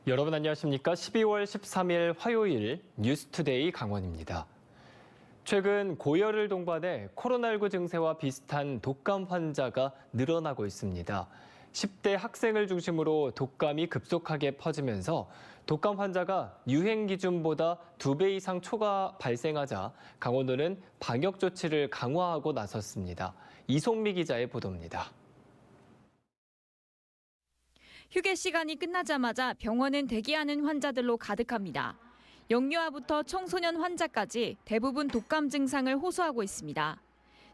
여러분 안녕하십니까? 12월 13일 화요일 뉴스투데이 강원입니다. 최근 고열을 동반해 코로나19 증세와 비슷한 독감 환자가 늘어나고 있습니다. 10대 학생을 중심으로 독감이 급속하게 퍼지면서 독감 환자가 유행 기준보다 2배 이상 초과 발생하자 강원도는 방역 조치를 강화하고 나섰습니다. 이송미 기자의 보도입니다. 휴게 시간이 끝나자마자 병원은 대기하는 환자들로 가득합니다. 영유아부터 청소년 환자까지 대부분 독감 증상을 호소하고 있습니다.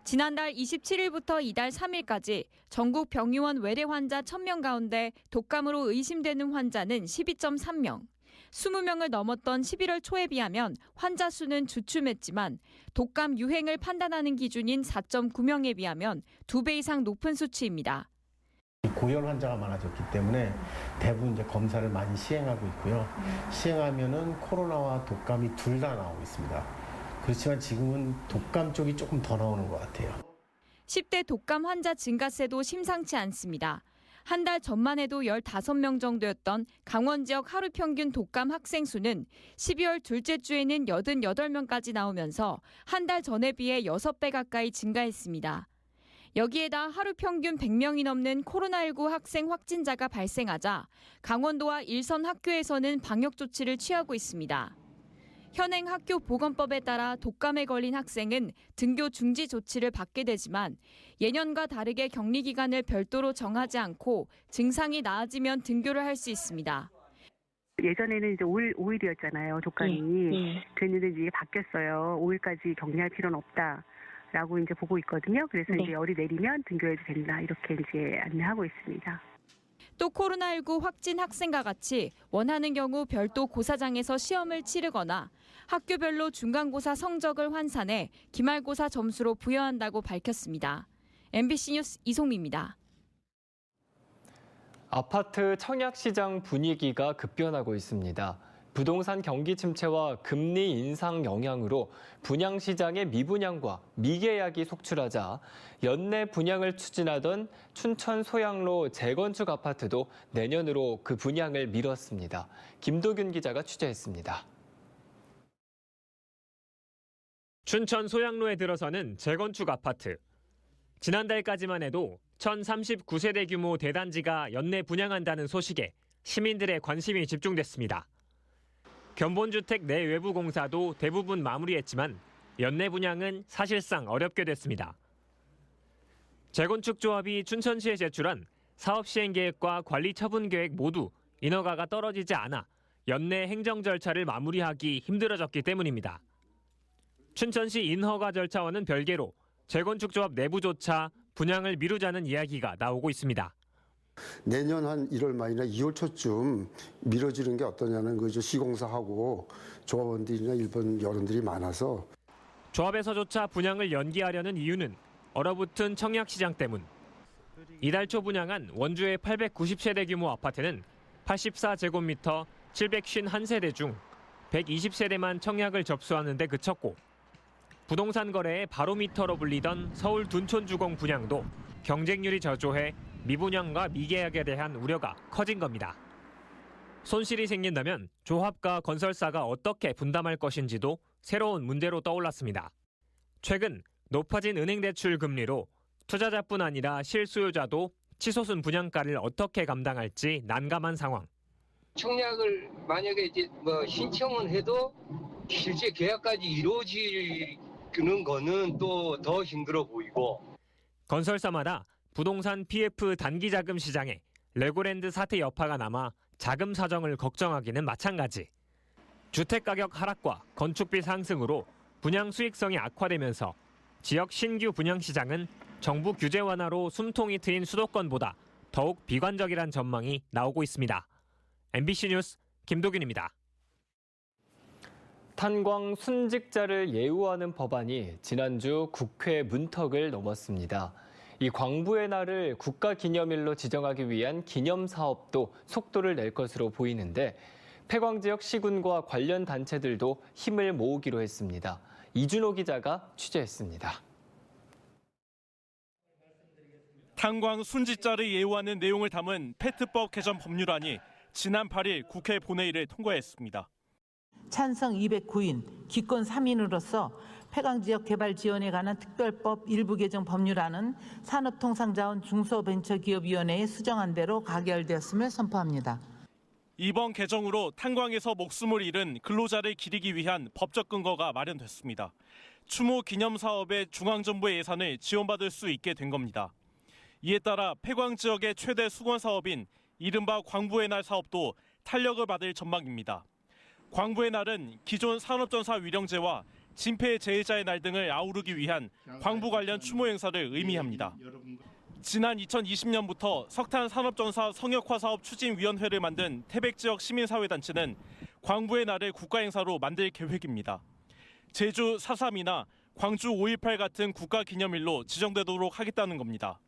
지난달 27일부터 이달 3일까지 전국 병의원 외래 환자 1000명 가운데 독감으로 의심되는 환자는 12.3명. 20명을 넘었던 11월 초에 비하면 환자 수는 주춤했지만 독감 유행을 판단하는 기준인 4.9명에 비하면 2배 이상 높은 수치입니다. 고열 환자가 많아졌기 때문에 대부분 이제 검사를 많이 시행하고 있고요. 시행하면은 코로나와 독감이 둘 다 나오고 있습니다. 그렇지만 지금은 독감 쪽이 조금 더 나오는 것 같아요. 10대 독감 환자 증가세도 심상치 않습니다. 한 달 전만 해도 15명 정도였던 강원 지역 하루 평균 독감 학생 수는 12월 둘째 주에는 88명까지 나오면서 한 달 전에 비해 6배 가까이 증가했습니다. 여기에다 하루 평균 100명이 넘는 코로나19 학생 확진자가 발생하자 강원도와 일선 학교에서는 방역 조치를 취하고 있습니다. 현행 학교 보건법에 따라 독감에 걸린 학생은 등교 중지 조치를 받게 되지만 예년과 다르게 격리 기간을 별도로 정하지 않고 증상이 나아지면 등교를 할 수 있습니다. 예전에는 이제 5일이었잖아요, 독감이. 그랬는데 이제 바뀌었어요. 5일까지 격리할 필요는 없다라고 이제 보고 있거든요. 그래서 이제 열이 내리면 등교해도 된다, 이렇게 이제 안내하고 있습니다. 또 코로나19 확진 학생과 같이 원하는 경우 별도 고사장에서 시험을 치르거나 학교별로 중간고사 성적을 환산해 기말고사 점수로 부여한다고 밝혔습니다. MBC 뉴스 이송미입니다. 아파트 청약시장 분위기가 급변하고 있습니다. 부동산 경기 침체와 금리 인상 영향으로 분양시장의 미분양과 미계약이 속출하자 연내 분양을 추진하던 춘천 소양로 재건축 아파트도 내년으로 그 분양을 미뤘습니다. 김도균 기자가 취재했습니다. 춘천 소양로에 들어서는 재건축 아파트. 지난달까지만 해도 1039세대 규모 대단지가 연내 분양한다는 소식에 시민들의 관심이 집중됐습니다. 견본주택 내 외부 공사도 대부분 마무리했지만 연내 분양은 사실상 어렵게 됐습니다. 재건축조합이 춘천시에 제출한 사업시행계획과 관리처분계획 모두 인허가가 떨어지지 않아 연내 행정 절차를 마무리하기 힘들어졌기 때문입니다. 춘천시 인허가 절차와는 별개로 재건축조합 내부조차 분양을 미루자는 이야기가 나오고 있습니다. 내년 한 1월 말이나 2월 초쯤 미뤄지는 게 어떠냐는 거죠. 시공사하고 조합원들이나 일본 여론들이 많아서. 조합에서조차 분양을 연기하려는 이유는 얼어붙은 청약시장 때문. 이달 초 분양한 원주의 890세대 규모 아파트는 84제곱미터 751세대 중 120세대만 청약을 접수하는 데 그쳤고 부동산 거래의 바로미터로 불리던 서울 둔촌주공 분양도 경쟁률이 저조해 미분양과 미계약에 대한 우려가 커진 겁니다. 손실이 생긴다면 조합과 건설사가 어떻게 분담할 것인지도 새로운 문제로 떠올랐습니다. 최근 높아진 은행 대출 금리로 투자자뿐 아니라 실수요자도 치솟은 분양가를 어떻게 감당할지 난감한 상황. 청약을 만약에 이제 신청은 해도 실제 계약까지 이루어지는 거는 또 더 힘들어 보이고. 건설사마다 부동산 PF 단기 자금 시장에 레고랜드 사태 여파가 남아 자금 사정을 걱정하기는 마찬가지. 주택 가격 하락과 건축비 상승으로 분양 수익성이 악화되면서 지역 신규 분양 시장은 정부 규제 완화로 숨통이 트인 수도권보다 더욱 비관적이란 전망이 나오고 있습니다. MBC 뉴스 김도균입니다. 탄광 순직자를 예우하는 법안이 지난주 국회 문턱을 넘었습니다. 이 광부의 날을 국가기념일로 지정하기 위한 기념사업도 속도를 낼 것으로 보이는데 폐광 지역 시군과 관련 단체들도 힘을 모으기로 했습니다. 이준호 기자가 취재했습니다. 탄광 순직자를 예우하는 내용을 담은 페트법 개정 법률안이 지난 8일 국회 본회의를 통과했습니다. 찬성 209인, 기권 3인으로서 폐광지역 개발 지원에 관한 특별법 일부 개정 법률안은 산업통상자원 중소벤처기업위원회에 수정한 대로 가결되었음을 선포합니다. 이번 개정으로 탄광에서 목숨을 잃은 근로자를 기리기 위한 법적 근거가 마련됐습니다. 추모 기념 사업의 중앙정부의 예산을 지원받을 수 있게 된 겁니다. 이에 따라 폐광 지역의 최대 수건 사업인 이른바 광부의 날 사업도 탄력을 받을 전망입니다. 광부의 날은 기존 산업전사 위령제와 진폐 제일자의 날 등을 아우르기 위한 광부 관련 추모 행사를 의미합니다. 지난 2020년부터 석탄 산업전사 성역화 사업 추진위원회를 만든 태백 지역 시민사회단체는 광부의 날을 국가행사로 만들 계획입니다. 제주 4.3이나 광주 5.18 같은 국가기념일로 지정되도록 하겠다는 겁니다.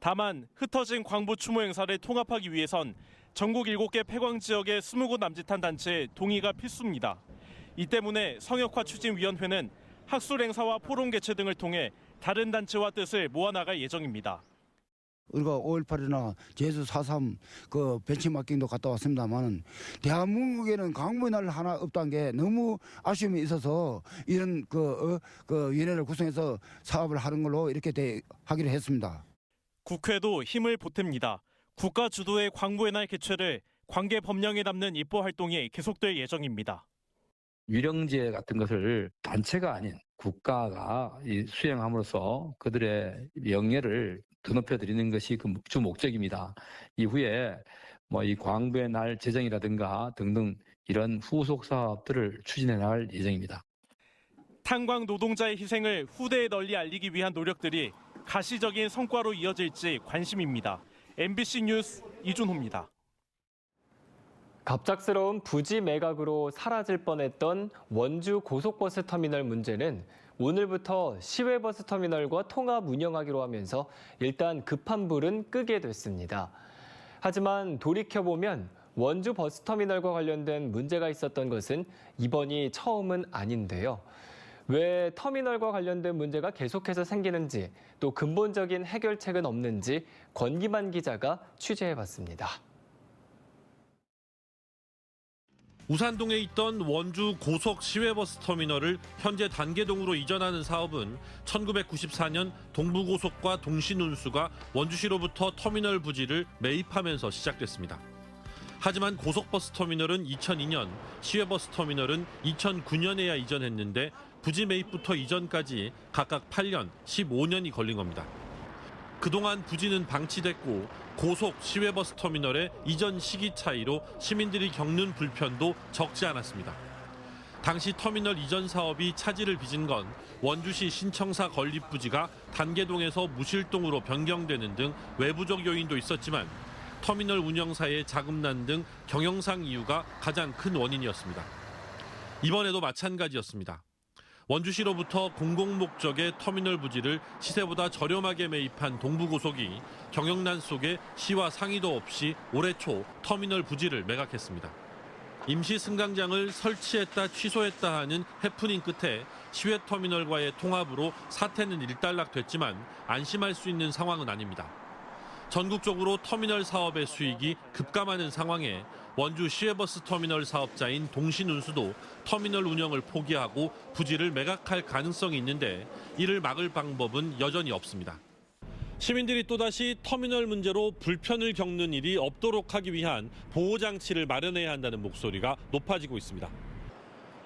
다만 흩어진 광부 추모 행사를 통합하기 위해선 전국 7개 폐광 지역의 20곳 남짓한 단체의 동의가 필수입니다. 이 때문에 성역화 추진위원회는 학술 행사와 포럼 개최 등을 통해 다른 단체와 뜻을 모아나갈 예정입니다. 우리가 5.18이나 제주 4.3 그 벤치마킹도 갔다 왔습니다만 대한민국에는 광부의 날 하나 없다는 게 너무 아쉬움이 있어서 이런 그 위원회를 구성해서 사업을 하는 걸로 이렇게 하기로 했습니다. 국회도 힘을 보탭니다. 국가 주도의 광부의 날 개최를 관계 법령에 담는 입법 활동이 계속될 예정입니다. 위령제 같은 것을 단체가 아닌 국가가 수행함으로써 그들의 명예를 드높여 드리는 것이 그 주 목적입니다. 이후에 이 광부의 날 제정이라든가 등등 이런 후속 사업들을 추진해 나갈 예정입니다. 탄광 노동자의 희생을 후대에 널리 알리기 위한 노력들이 가시적인 성과로 이어질지 관심입니다. MBC 뉴스 이준호입니다. 갑작스러운 부지 매각으로 사라질 뻔했던 원주 고속버스 터미널 문제는 오늘부터 시외버스 터미널과 통합 운영하기로 하면서 일단 급한 불은 끄게 됐습니다. 하지만 돌이켜보면 원주 버스터미널과 관련된 문제가 있었던 것은 이번이 처음은 아닌데요. 왜 터미널과 관련된 문제가 계속해서 생기는지 또 근본적인 해결책은 없는지 권기만 기자가 취재해봤습니다. 우산동에 있던 원주 고속 시외버스 터미널을 현재 단계동으로 이전하는 사업은 1994년 동부고속과 동신운수가 원주시로부터 터미널 부지를 매입하면서 시작됐습니다. 하지만 고속버스 터미널은 2002년, 시외버스 터미널은 2009년에야 이전했는데 부지 매입부터 이전까지 각각 8년, 15년이 걸린 겁니다. 그동안 부지는 방치됐고 고속 시외버스 터미널의 이전 시기 차이로 시민들이 겪는 불편도 적지 않았습니다. 당시 터미널 이전 사업이 차질을 빚은 건 원주시 신청사 건립 부지가 단계동에서 무실동으로 변경되는 등 외부적 요인도 있었지만 터미널 운영사의 자금난 등 경영상 이유가 가장 큰 원인이었습니다. 이번에도 마찬가지였습니다. 원주시로부터 공공목적의 터미널 부지를 시세보다 저렴하게 매입한 동부고속이 경영난 속에 시와 상의도 없이 올해 초 터미널 부지를 매각했습니다. 임시 승강장을 설치했다 취소했다 하는 해프닝 끝에 시외 터미널과의 통합으로 사태는 일단락됐지만 안심할 수 있는 상황은 아닙니다. 전국적으로 터미널 사업의 수익이 급감하는 상황에 원주 시외버스 터미널 사업자인 동신운수도 터미널 운영을 포기하고 부지를 매각할 가능성이 있는데 이를 막을 방법은 여전히 없습니다. 시민들이 또다시 터미널 문제로 불편을 겪는 일이 없도록 하기 위한 보호장치를 마련해야 한다는 목소리가 높아지고 있습니다.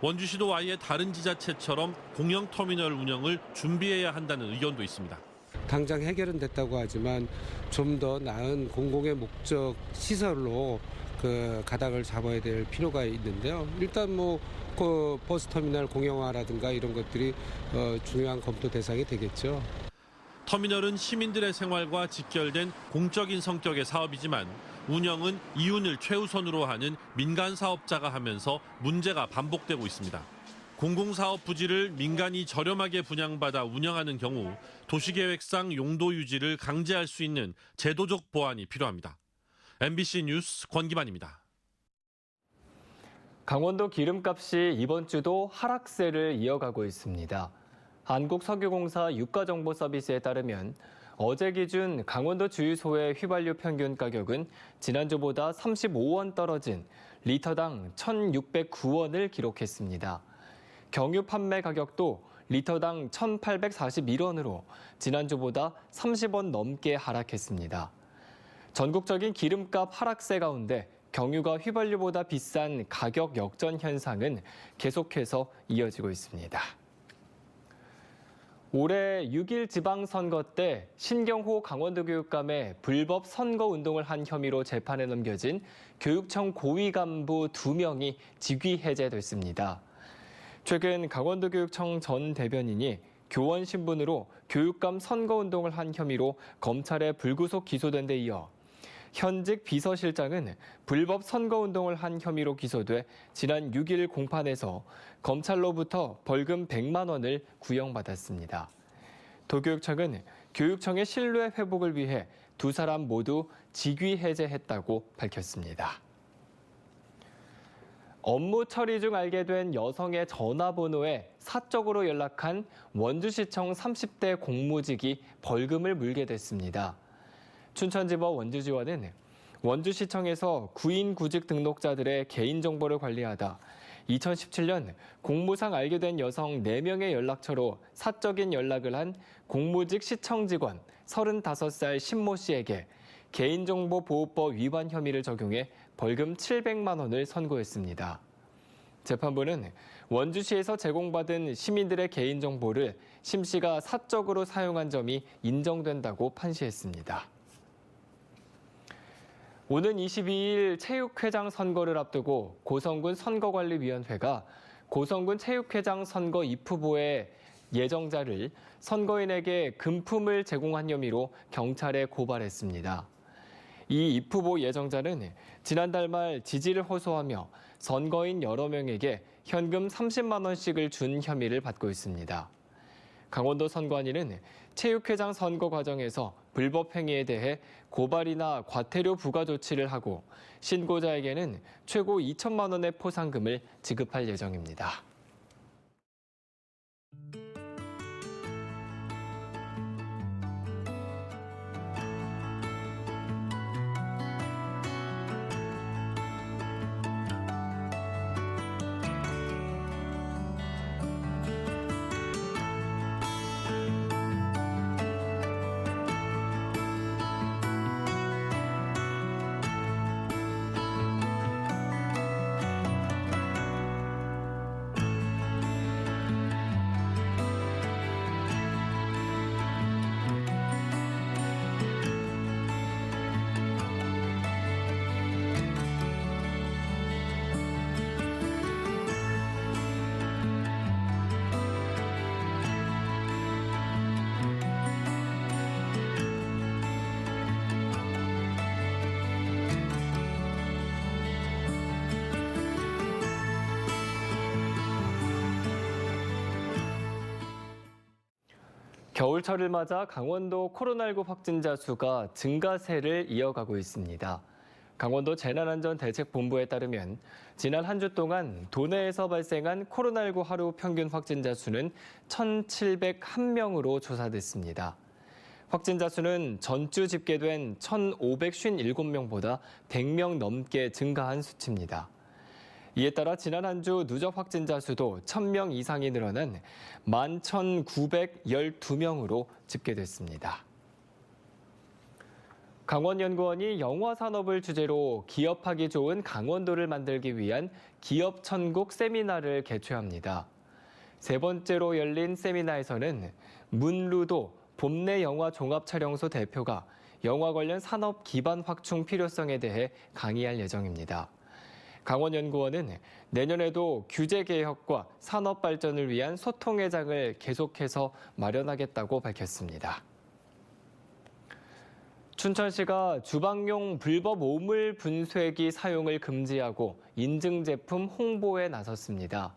원주시도 아예 다른 지자체처럼 공영 터미널 운영을 준비해야 한다는 의견도 있습니다. 당장 해결은 됐다고 하지만 좀 더 나은 공공의 목적 시설로 그 가닥을 잡아야 될 필요가 있는데요. 일단 그 버스터미널 공영화라든가 이런 것들이 중요한 검토 대상이 되겠죠. 터미널은 시민들의 생활과 직결된 공적인 성격의 사업이지만 운영은 이윤을 최우선으로 하는 민간 사업자가 하면서 문제가 반복되고 있습니다. 공공사업 부지를 민간이 저렴하게 분양받아 운영하는 경우 도시계획상 용도 유지를 강제할 수 있는 제도적 보완이 필요합니다. MBC 뉴스 권기만입니다. 강원도 기름값이 이번 주도 하락세를 이어가고 있습니다. 한국석유공사 유가정보 서비스에 따르면 어제 기준 강원도 주유소의 휘발유 평균 가격은 지난주보다 35원 떨어진 리터당 1,609원을 기록했습니다. 경유 판매 가격도 리터당 1,841원으로 지난주보다 30원 넘게 하락했습니다. 전국적인 기름값 하락세 가운데 경유가 휘발유보다 비싼 가격 역전 현상은 계속해서 이어지고 있습니다. 올해 6.1 지방선거 때 신경호 강원도교육감에 불법 선거운동을 한 혐의로 재판에 넘겨진 교육청 고위 간부 2명이 직위 해제됐습니다. 최근 강원도교육청 전 대변인이 교원 신분으로 교육감 선거운동을 한 혐의로 검찰에 불구속 기소된 데 이어 현직 비서실장은 불법 선거운동을 한 혐의로 기소돼 지난 6일 공판에서 검찰로부터 벌금 100만 원을 구형받았습니다. 도교육청은 교육청의 신뢰 회복을 위해 두 사람 모두 직위 해제했다고 밝혔습니다. 업무 처리 중 알게 된 여성의 전화번호에 사적으로 연락한 원주시청 30대 공무직이 벌금을 물게 됐습니다. 춘천지법 원주지원은 원주시청에서 구인 구직 등록자들의 개인정보를 관리하다 2017년 공무상 알게 된 여성 4명의 연락처로 사적인 연락을 한 공무직 시청 직원 35살 신모 씨에게 개인정보보호법 위반 혐의를 적용해 벌금 700만 원을 선고했습니다. 재판부는 원주시에서 제공받은 시민들의 개인정보를 심 씨가 사적으로 사용한 점이 인정된다고 판시했습니다. 오는 22일 체육회장 선거를 앞두고 고성군 선거관리위원회가 고성군 체육회장 선거 입후보의 예정자를 선거인에게 금품을 제공한 혐의로 경찰에 고발했습니다. 이 입후보 예정자는 지난달 말 지지를 호소하며 선거인 여러 명에게 현금 30만 원씩을 준 혐의를 받고 있습니다. 강원도 선관위는 체육회장 선거 과정에서 불법 행위에 대해 고발이나 과태료 부과 조치를 하고 신고자에게는 최고 2천만 원의 포상금을 지급할 예정입니다. 겨울철을 맞아 강원도 코로나19 확진자 수가 증가세를 이어가고 있습니다. 강원도 재난안전대책본부에 따르면 지난 한 주 동안 도내에서 발생한 코로나19 하루 평균 확진자 수는 1,701명으로 조사됐습니다. 확진자 수는 전주 집계된 1,557명보다 100명 넘게 증가한 수치입니다. 이에 따라 지난 한 주 누적 확진자 수도 1,000명 이상이 늘어난 11,912명으로 집계됐습니다. 강원연구원이 영화 산업을 주제로 기업하기 좋은 강원도를 만들기 위한 기업 천국 세미나를 개최합니다. 세 번째로 열린 세미나에서는 문루도 봄내 영화 종합촬영소 대표가 영화 관련 산업 기반 확충 필요성에 대해 강의할 예정입니다. 강원연구원은 내년에도 규제 개혁과 산업 발전을 위한 소통의 장을 계속해서 마련하겠다고 밝혔습니다. 춘천시가 주방용 불법 오물 분쇄기 사용을 금지하고 인증 제품 홍보에 나섰습니다.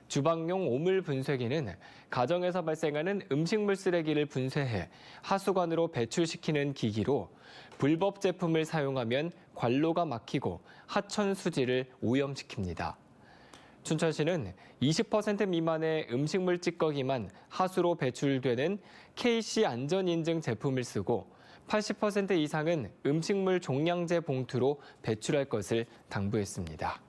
주방용 오물 분쇄기는 가정에서 발생하는 음식물 쓰레기를 분쇄해 하수관으로 배출시키는 기기로 불법 제품을 사용하면 관로가 막히고 하천 수지를 오염시킵니다. 춘천시는 20% 미만의 음식물 찌꺼기만 하수로 배출되는 KC 안전인증 제품을 쓰고 80% 이상은 음식물 종량제 봉투로 배출할 것을 당부했습니다.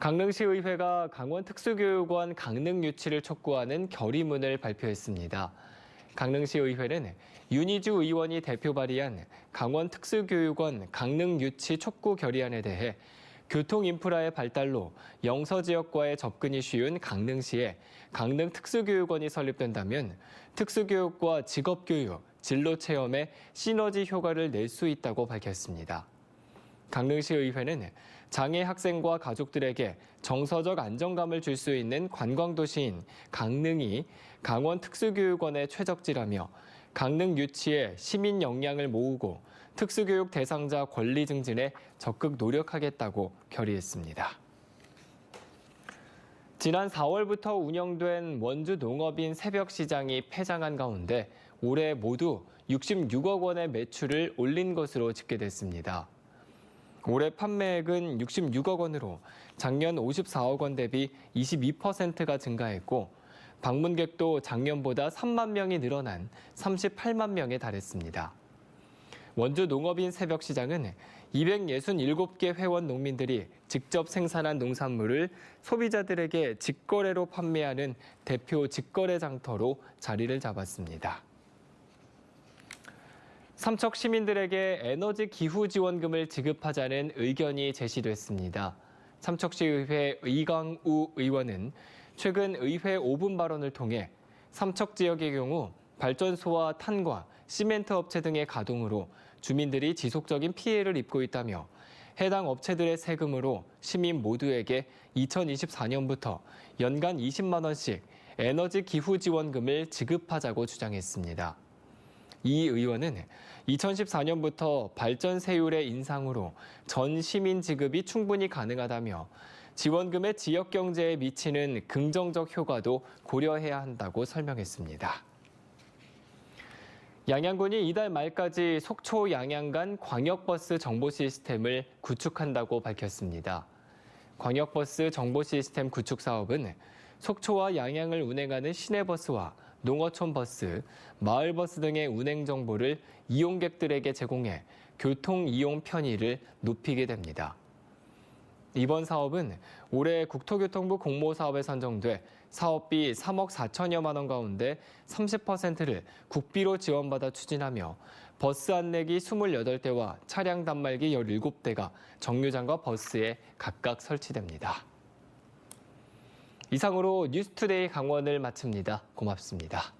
강릉시의회가 강원특수교육원 강릉 유치를 촉구하는 결의문을 발표했습니다. 강릉시의회는 윤희주 의원이 대표 발의한 강원특수교육원 강릉 유치 촉구 결의안에 대해 교통인프라의 발달로 영서 지역과의 접근이 쉬운 강릉시에 강릉특수교육원이 설립된다면 특수교육과 직업교육, 진로체험에 시너지 효과를 낼 수 있다고 밝혔습니다. 강릉시의회는 장애 학생과 가족들에게 정서적 안정감을 줄 수 있는 관광도시인 강릉이 강원특수교육원의 최적지라며 강릉 유치에 시민 역량을 모으고 특수교육 대상자 권리 증진에 적극 노력하겠다고 결의했습니다. 지난 4월부터 운영된 원주 농업인 새벽시장이 폐장한 가운데 올해 모두 66억 원의 매출을 올린 것으로 집계됐습니다. 올해 판매액은 66억 원으로 작년 54억 원 대비 22%가 증가했고 방문객도 작년보다 3만 명이 늘어난 38만 명에 달했습니다. 원주 농업인 새벽시장은 267개 회원 농민들이 직접 생산한 농산물을 소비자들에게 직거래로 판매하는 대표 직거래 장터로 자리를 잡았습니다. 삼척 시민들에게 에너지 기후 지원금을 지급하자는 의견이 제시됐습니다. 삼척시의회 이강우 의원은 최근 의회 5분 발언을 통해 삼척 지역의 경우 발전소와 탄과 시멘트 업체 등의 가동으로 주민들이 지속적인 피해를 입고 있다며 해당 업체들의 세금으로 시민 모두에게 2024년부터 연간 20만 원씩 에너지 기후 지원금을 지급하자고 주장했습니다. 이 의원은 2014년부터 발전세율의 인상으로 전 시민 지급이 충분히 가능하다며 지원금의 지역 경제에 미치는 긍정적 효과도 고려해야 한다고 설명했습니다. 양양군이 이달 말까지 속초 양양 간 광역버스 정보 시스템을 구축한다고 밝혔습니다. 광역버스 정보 시스템 구축 사업은 속초와 양양을 운행하는 시내버스와 농어촌 버스, 마을버스 등의 운행 정보를 이용객들에게 제공해 교통 이용 편의를 높이게 됩니다. 이번 사업은 올해 국토교통부 공모사업에 선정돼 사업비 3억 4천여만 원 가운데 30%를 국비로 지원받아 추진하며 버스 안내기 28대와 차량 단말기 17대가 정류장과 버스에 각각 설치됩니다. 이상으로 뉴스투데이 강원을 마칩니다. 고맙습니다.